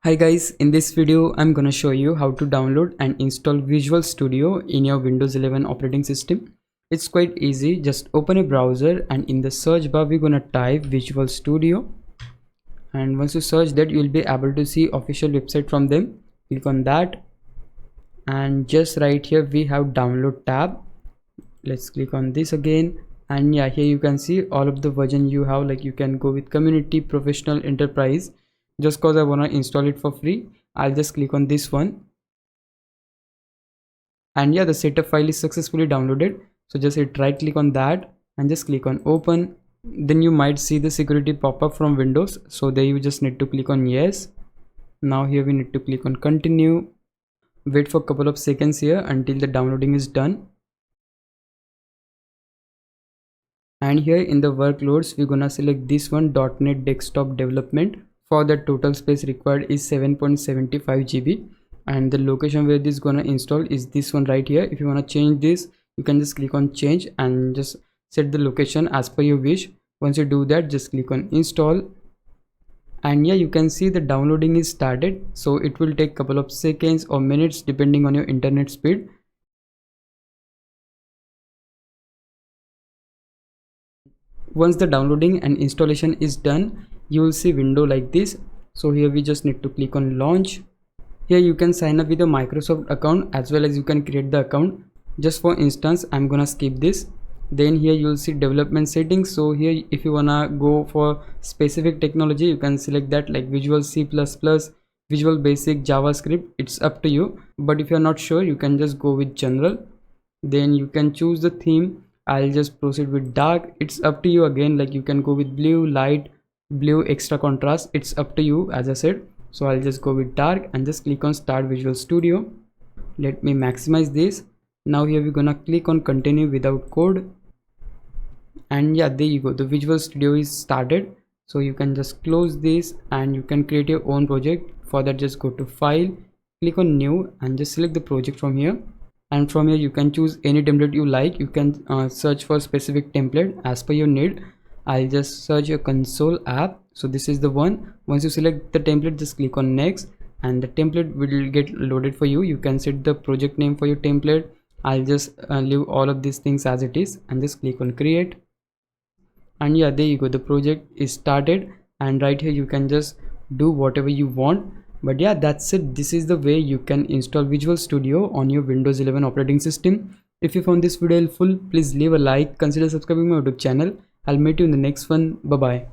Hi guys, in this video I'm gonna show you how to download and install Visual Studio in your Windows 11 operating system. It's quite easy. Just open a browser and in the search bar we're gonna type Visual Studio, and once you search that you'll be able to see official website from them. Click on that and just right here we have download tab. Let's click on this again, and yeah, here you can see all of the version you have. Like you can go with community, professional, enterprise. Just cause I want to install it for free, I'll just click on this one, and yeah, the setup file is successfully downloaded. So just hit right click on that and just click on open. Then you might see the security pop-up from Windows, so there you just need to click on yes. Now here we need to click on continue. Wait for a couple of seconds here until the downloading is done. And here in the workloads we're gonna select this one, .NET desktop development. For the total space required is 7.75 GB, and the location where this is gonna install is this one right here. If you want to change this, you can just click on change and just set the location as per your wish. Once you do that, just click on install, and yeah, you can see the downloading is started. So it will take couple of seconds or minutes depending on your internet speed. Once the downloading and installation is done, you will see window like this. So here we just need to click on launch. Here you can sign up with a Microsoft account as well as you can create the account. Just for instance, I'm gonna skip this. Then here you'll see development settings. So here if you wanna go for specific technology, you can select that, like Visual C++, Visual Basic, JavaScript. It's up to you, but if you're not sure, you can just go with general. Then you can choose the theme. I'll just proceed with dark. It's up to you again, like you can go with blue, light, blue, extra contrast. It's up to you, as I said. So I'll just go with dark and just click on start Visual Studio. Let me maximize this. Now here we're gonna click on continue without code, and yeah, there you go, the Visual Studio is started. So you can just close this and you can create your own project. For that, just go to file, click on new and just select the project from here. And from here you can choose any template you like. You can search for specific template as per your need. I'll just search your console app, so this is the one. Once you select the template, just click on next and the template will get loaded for you. You can set the project name for your template. I'll just leave all of these things as it is and just click on create, and yeah, there you go, the project is started. And right here you can just do whatever you want. But yeah, that's it. This is the way you can install Visual Studio on your Windows 11 operating system. If you found this video helpful, please leave a like, consider subscribing my YouTube channel. I'll meet you in the next one. Bye bye.